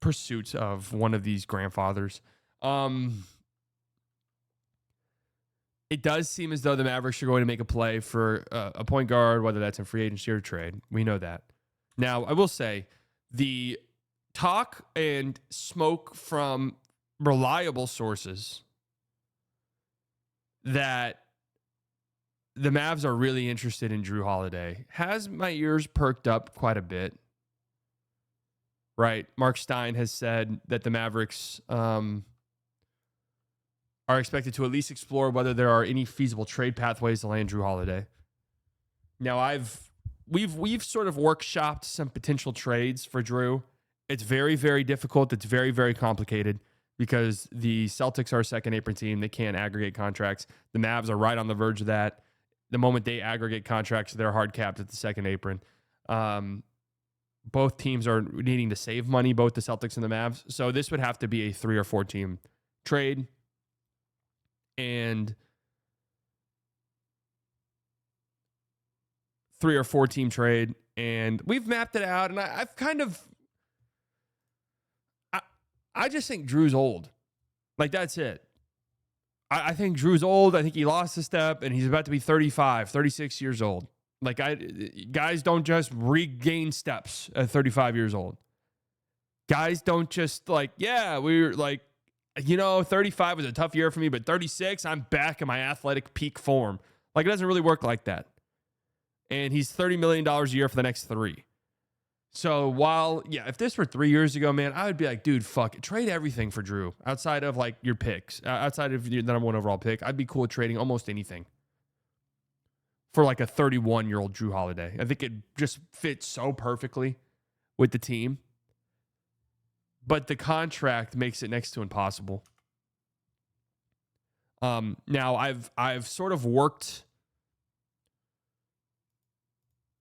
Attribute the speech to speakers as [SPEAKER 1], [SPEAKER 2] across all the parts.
[SPEAKER 1] pursuit of one of these grandfathers. It does seem as though the Mavericks are going to make a play for a point guard, whether that's in free agency or trade. We know that. Now, I will say the talk and smoke from reliable sources that the Mavs are really interested in Jrue Holiday has my ears perked up quite a bit. Right? Mark Stein has said that the Mavericks are expected to at least explore whether there are any feasible trade pathways to land Jrue Holiday. Now, we've sort of workshopped some potential trades for Jrue. It's very, very difficult. It's very, very complicated because the Celtics are a second apron team. They can't aggregate contracts. The Mavs are right on the verge of that. The moment they aggregate contracts, they're hard capped at the second apron. Both teams are needing to save money, both the Celtics and the Mavs. So this would have to be a 3 or 4 team trade. And 3 or 4 team trade. And we've mapped it out. And I've kind of, I just think Jrue's old. Like, that's it. I think Jrue's old. I think he lost a step, and he's about to be 35, 36 years old. Like, guys don't just regain steps at 35 years old. Guys don't just we're like, 35 was a tough year for me, but 36, I'm back in my athletic peak form. Like, it doesn't really work like that. And he's $30 million a year for the next 3. So if this were 3 years ago, man, I would be like, dude, fuck it. Trade everything for Jrue outside of like your picks, outside of the number 1 overall pick. I'd be cool with trading almost anything for like a 31-year-old Jrue Holiday. I think it just fits so perfectly with the team. But the contract makes it next to impossible. Now I've sort of worked.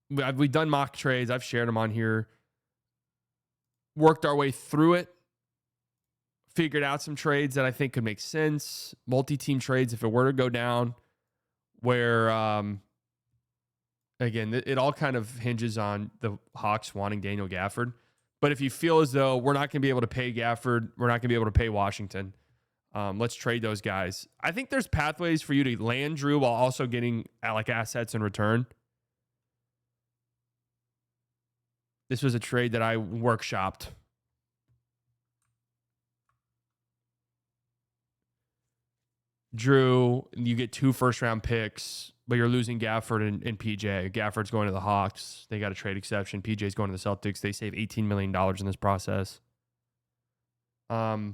[SPEAKER 1] We've done mock trades. I've shared them on here. Worked our way through it. Figured out some trades that I think could make sense. Multi-team trades if it were to go down. Where, again, it all kind of hinges on the Hawks wanting Daniel Gafford. But if you feel as though we're not going to be able to pay Gafford, we're not going to be able to pay Washington, let's trade those guys. I think there's pathways for you to land Jrue while also getting assets in return. This was a trade that I workshopped. Jrue, you get 2 first-round picks, but you're losing Gafford and PJ. Gafford's going to the Hawks. They got a trade exception. PJ's going to the Celtics. They save $18 million in this process. I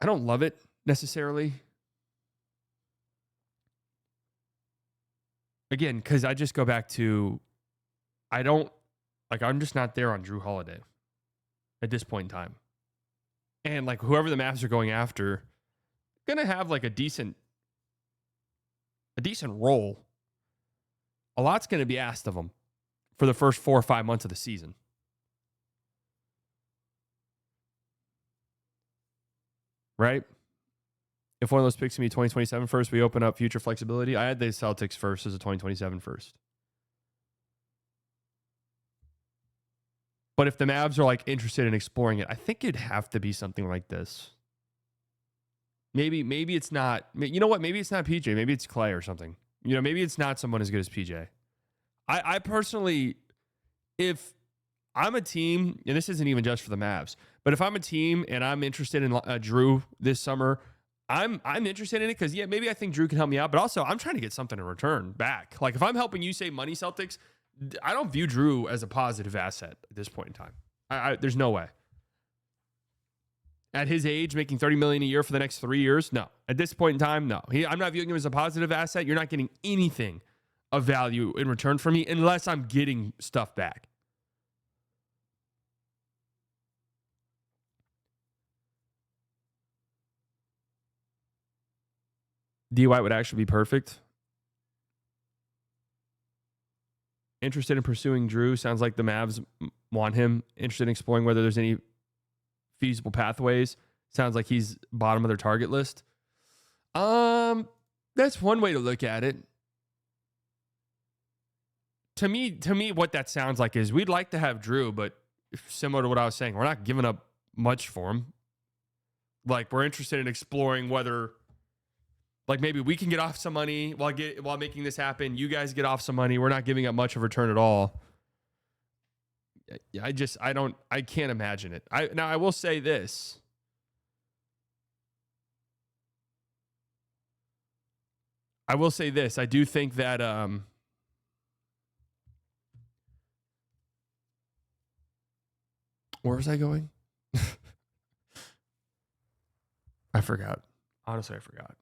[SPEAKER 1] don't love it necessarily. Again, because I just go back to, I'm just not there on Jrue Holiday at this point in time. And whoever the Mavs are going after, going to have a decent role. A lot's going to be asked of them for the first 4 or 5 months of the season. Right? If one of those picks can be 2027 first, we open up future flexibility. I had the Celtics first as a 2027 first. But if the Mavs are interested in exploring it, I think it'd have to be something like this. Maybe it's not. You know what? Maybe it's not PJ. Maybe it's Clay or something. Maybe it's not someone as good as PJ. I personally, if I'm a team, and this isn't even just for the Mavs, but if I'm a team and I'm interested in Jrue this summer, I'm interested in it because, maybe I think Jrue can help me out, but also I'm trying to get something in return back. If I'm helping you save money, Celtics, I don't view Jrue as a positive asset at this point in time. There's no way. At his age, making $30 million a year for the next 3 years, no. At this point in time, no. I'm not viewing him as a positive asset. You're not getting anything of value in return for me unless I'm getting stuff back. D. White would actually be perfect. Interested in pursuing Jrue. Sounds like the Mavs want him. Interested in exploring whether there's any feasible pathways. Sounds like he's bottom of their target list. That's one way to look at it. To me, what that sounds like is we'd like to have Jrue, but similar to what I was saying. We're not giving up much for him. Like, we're interested in exploring whether, like, maybe we can get off some money while making this happen. You guys get off some money. We're not giving up much of a return at all. I can't imagine it. Now, I will say this. I do think that where was I going? I forgot. Honestly, I forgot.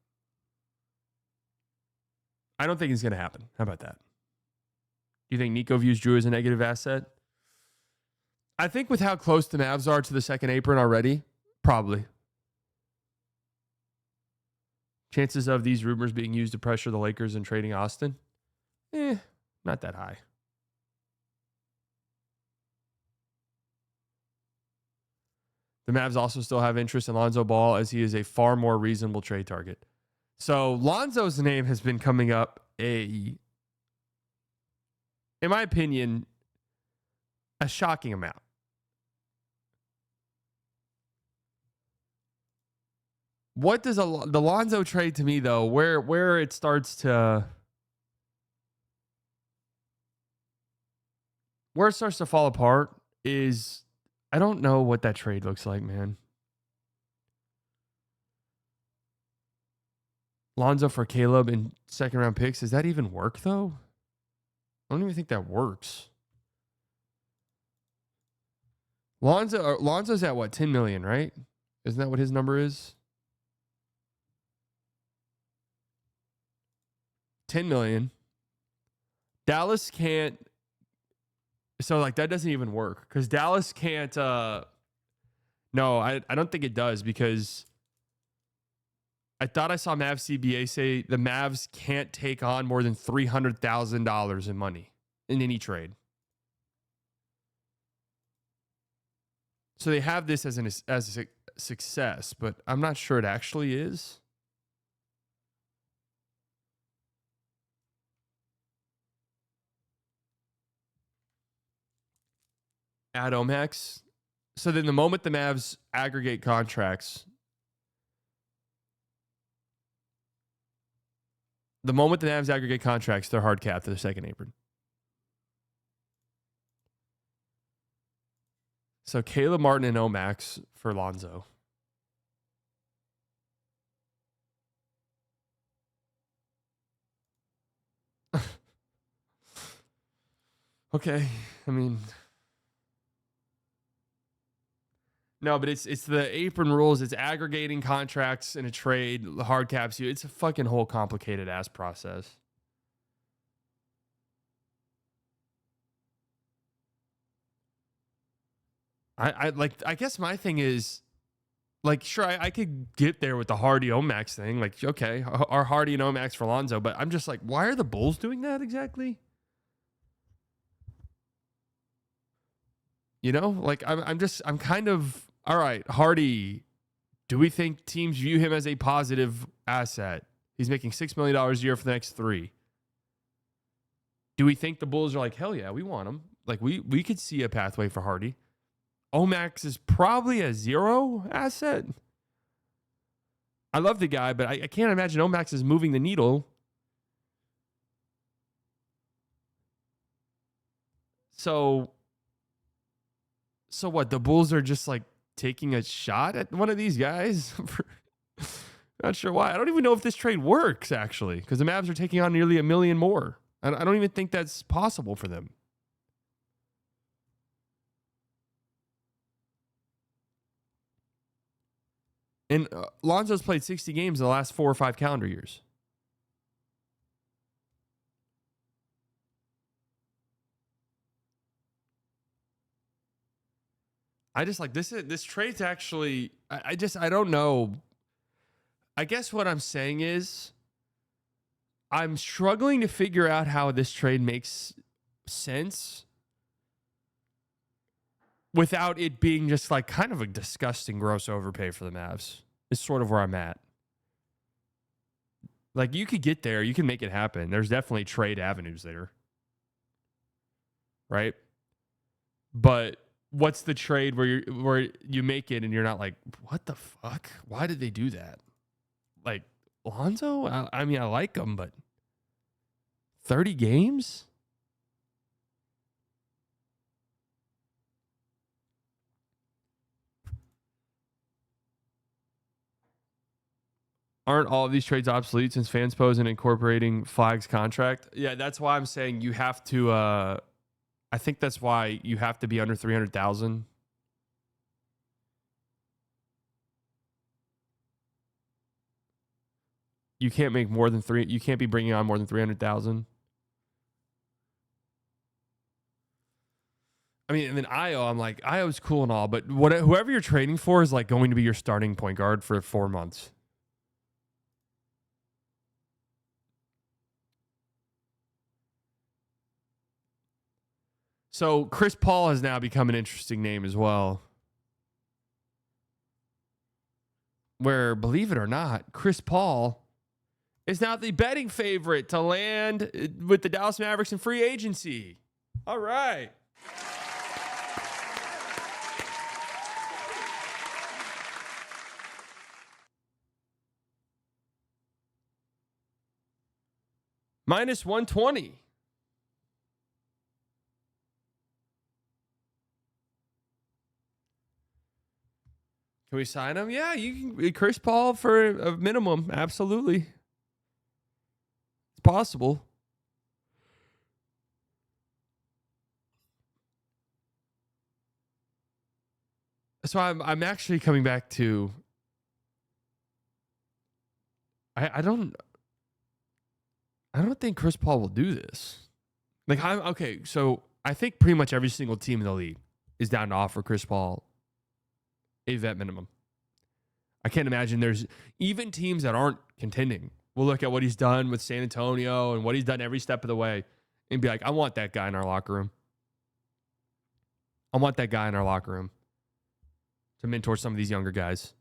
[SPEAKER 1] I don't think it's going to happen. How about that? Do you think Nico views Jrue as a negative asset? I think with how close the Mavs are to the second apron already, probably. Chances of these rumors being used to pressure the Lakers and trading Austin? Not that high. The Mavs also still have interest in Lonzo Ball as he is a far more reasonable trade target. So Lonzo's name has been coming up in my opinion, a shocking amount. What does the Lonzo trade to me, though, where it starts to fall apart is I don't know what that trade looks like, man. Lonzo for Caleb and second round picks. Does that even work, though? I don't even think that works. Lonzo's at what, 10 million, right? Isn't that what his number is? 10 million. Dallas can't. So, like, that doesn't even work because Dallas can't. No, I don't think it does because I thought I saw Mavs CBA say the Mavs can't take on more than $300,000 in money in any trade. So they have this as a success, but I'm not sure it actually is. At Omax. So then the moment the Mavs aggregate contracts, they're hard capped to the second apron. So Caleb Martin and Omax for Lonzo. Okay. I mean, no, but it's the apron rules. It's aggregating contracts in a trade, hard caps you. It's a fucking whole complicated ass process. I guess my thing is, like, sure, I could get there with the Hardy Omax thing. Like, okay, our Hardy and Omax for Lonzo, but I'm just like, why are the Bulls doing that exactly? You know, like I'm kind of, all right, Hardy, do we think teams view him as a positive asset? He's making $6 million a year for the next 3. Do we think the Bulls are like, hell yeah, we want him? Like, we could see a pathway for Hardy. Omax is probably a 0 asset. I love the guy, but I can't imagine Omax is moving the needle. So what? The Bulls are just like taking a shot at one of these guys? Not sure why. I don't even know if this trade works, actually, because the Mavs are taking on nearly $1 million more. I don't even think that's possible for them. And Lonzo's played 60 games in the last 4 or 5 calendar years. I just like this trade's actually, I don't know. I guess what I'm saying is I'm struggling to figure out how this trade makes sense without it being just like kind of a disgusting, gross overpay for the Mavs. Is sort of where I'm at. Like, you could get there. You can make it happen. There's definitely trade avenues there. Right? But what's the trade where you make it and you're not like, what the fuck? Why did they do that? Like Lonzo? I mean, I like him, but 30 games? Aren't all of these trades obsolete since fans pose and incorporating Flagg's contract? Yeah, that's why I'm saying you have to. I think that's why you have to be under 300,000. You can't make more than three. You can't be bringing on more than 300,000. I mean, and then Io, I'm like, Io's cool and all, but whoever you're trading for is like going to be your starting point guard for 4 months. So Chris Paul has now become an interesting name as well. Where, believe it or not, Chris Paul is now the betting favorite to land with the Dallas Mavericks in free agency. All right. Minus 120. Can we sign him? Yeah, you can. Chris Paul for a minimum. Absolutely. It's possible. So I'm actually coming back to I don't think Chris Paul will do this. Like I'm okay, so I think pretty much every single team in the league is down to offer Chris Paul a vet minimum. I can't imagine there's even teams that aren't contending. We'll look at what he's done with San Antonio and what he's done every step of the way and be like, I want that guy in our locker room. I want that guy in our locker room to mentor some of these younger guys.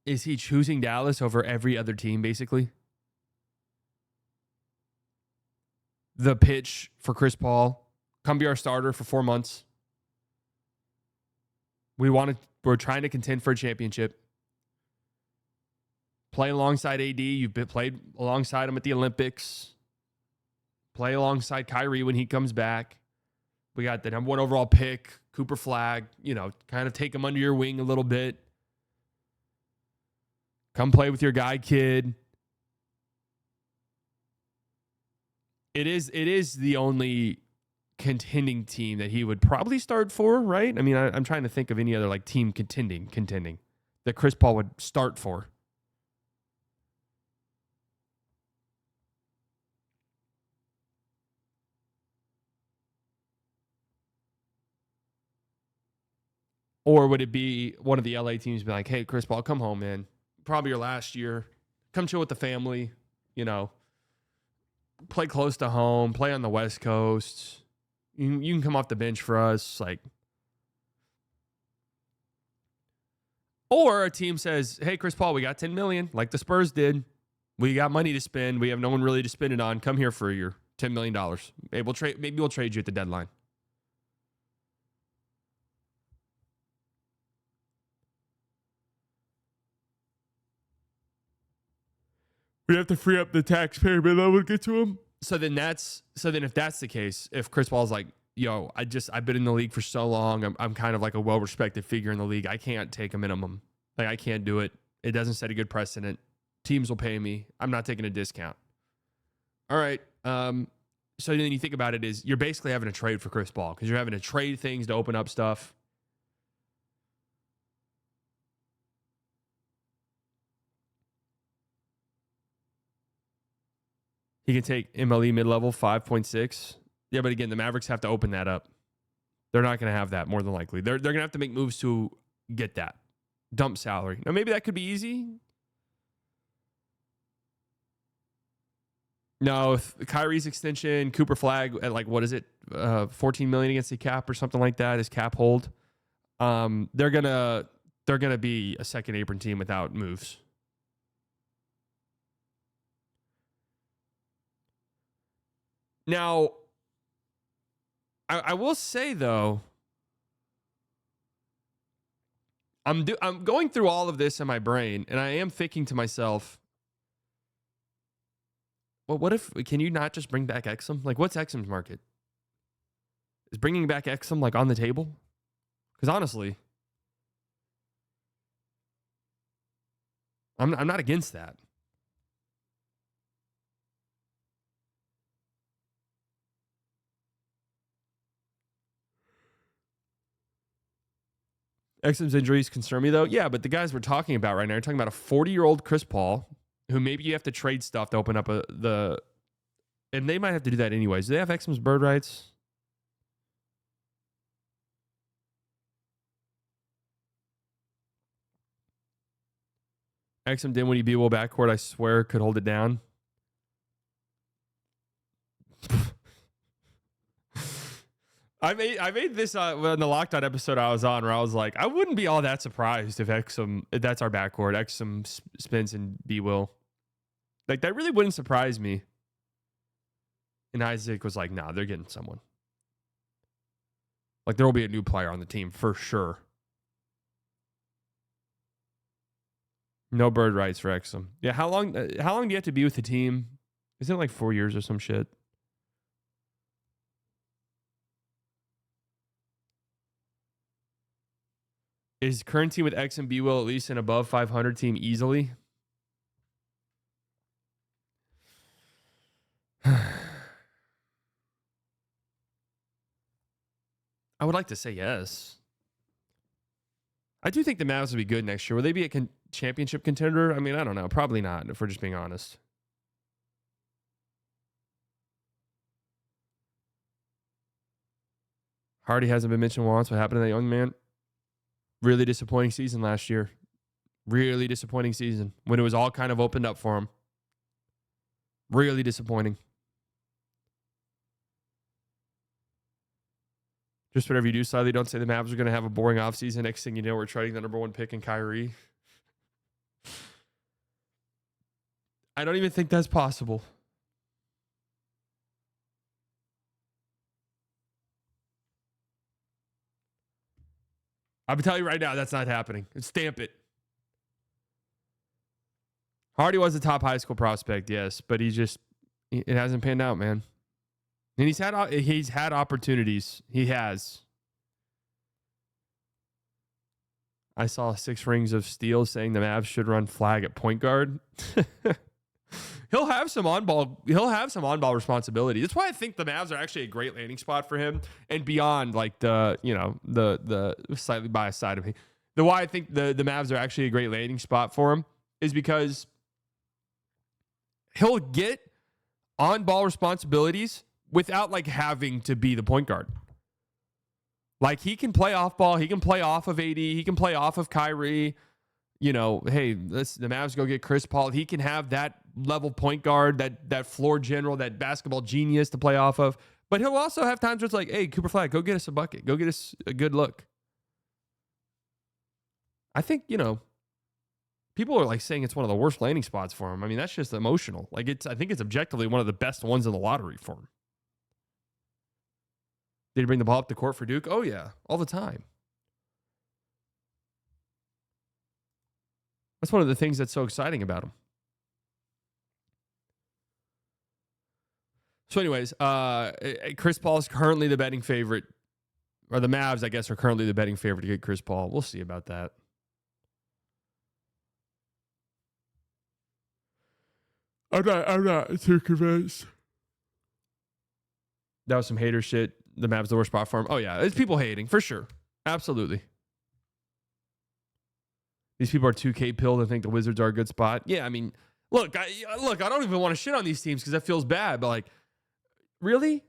[SPEAKER 1] Is he choosing Dallas over every other team, basically? The pitch for Chris Paul, come be our starter for 4 months. We're trying to contend for a championship. Play alongside AD. You've played alongside him at the Olympics. Play alongside Kyrie when he comes back. We got the number 1 overall pick, Cooper Flagg. Kind of take him under your wing a little bit. Come play with your guy, kid. It is the only contending team that he would probably start for, right? I mean, I'm trying to think of any other like team contending that Chris Paul would start for. Or would it be one of the LA teams be like, hey, Chris Paul, come home, man. Probably your last year. Come chill with the family, play close to home, play on the West Coast. You can come off the bench for us. Or a team says, hey, Chris Paul, we got $10 million, like the Spurs did. We got money to spend. We have no one really to spend it on. Come here for your $10 million. Maybe we'll trade you at the deadline. We have to free up the taxpayer bill. We'll get to him. So then if that's the case, if Chris Paul's like, yo, I've been in the league for so long. I'm kind of like a well-respected figure in the league. I can't take a minimum. Like, I can't do it. It doesn't set a good precedent. Teams will pay me. I'm not taking a discount. All right. So then you think about it is you're basically having to trade for Chris Paul because you're having to trade things to open up stuff. He can take MLE mid-level 5.6. Yeah, but again, the Mavericks have to open that up. They're not going to have that more than likely. They're going to have to make moves to get that. Dump salary. Now, maybe that could be easy. No, Kyrie's extension, Cooper Flagg at like, what is it? $14 million against the cap or something like that, his cap hold. They're gonna be a second apron team without moves. Now, I will say though, I'm going through all of this in my brain, and I am thinking to myself, well, what if, can you not just bring back Exum? Like, what's Exum's market? Is bringing back Exum like on the table? Because honestly, I'm not against that. Exum's injuries concern me though. Yeah, but the guys we're talking about right now, you're talking about a 40-year-old Chris Paul, who maybe you have to trade stuff to open up and they might have to do that anyways. Do they have Exum's bird rights? Exum Dinwiddie Beal backcourt, I swear, could hold it down. I made this in the Lockdown episode I was on, where I was like, I wouldn't be all that surprised if that's our backcourt, Exum, Spence, and B Will. Like, that really wouldn't surprise me. And Isaac was like, nah, they're getting someone. Like, there will be a new player on the team for sure. No bird rights for Exum. Yeah, how long do you have to be with the team? Isn't it like 4 years or some shit? Is current team with X and B will at least an above 500 team easily? I would like to say yes. I do think the Mavs will be good next year. Will they be a championship contender? I mean, I don't know. Probably not, if we're just being honest. Hardy hasn't been mentioned once. What happened to that young man? Really disappointing season last year. Really disappointing season when it was all kind of opened up for him. Really disappointing. Just whatever you do, slightly don't say the Mavs are going to have a boring offseason. Next thing you know, we're trading the number 1 pick in Kyrie. I don't even think that's possible. I'll tell you right now, that's not happening. Stamp it. Hardy was a top high school prospect, yes, but it hasn't panned out, man. And he's had opportunities. He has. I saw 6 rings of steel saying the Mavs should run Flagg at point guard. He'll have some on-ball responsibility. That's why I think the Mavs are actually a great landing spot for him, and beyond like the slightly biased side of me. The why I think the Mavs are actually a great landing spot for him is because he'll get on-ball responsibilities without like having to be the point guard. Like, he can play off ball, he can play off of AD, he can play off of Kyrie. You know, hey, the Mavs go get Chris Paul. He can have that level point guard, that floor general, that basketball genius to play off of. But he'll also have times where it's like, hey, Cooper Flagg, go get us a bucket. Go get us a good look. I think, people are like saying it's one of the worst landing spots for him. I mean, that's just emotional. Like, I think it's objectively one of the best ones in the lottery for him. Did he bring the ball up the court for Duke? Oh, yeah, all the time. That's one of the things that's so exciting about him. So anyways, Chris Paul is currently the betting favorite. Or the Mavs, I guess, are currently the betting favorite to get Chris Paul. We'll see about that. I'm not too convinced. That was some hater shit. The Mavs the worst spot for him. Oh, yeah. It's people hating, for sure. Absolutely. These people are 2K pilled and think the Wizards are a good spot. Yeah, I mean, look, I don't even want to shit on these teams because that feels bad. But, like, really?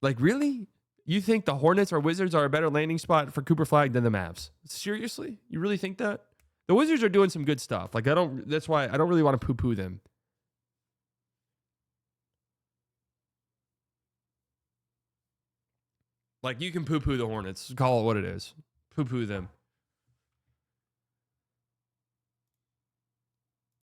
[SPEAKER 1] Like, really? You think the Hornets or Wizards are a better landing spot for Cooper Flagg than the Mavs? Seriously? You really think that? The Wizards are doing some good stuff. Like, that's why I don't really want to poo-poo them. Like, you can poo-poo the Hornets. Call it what it is. Poo-poo them.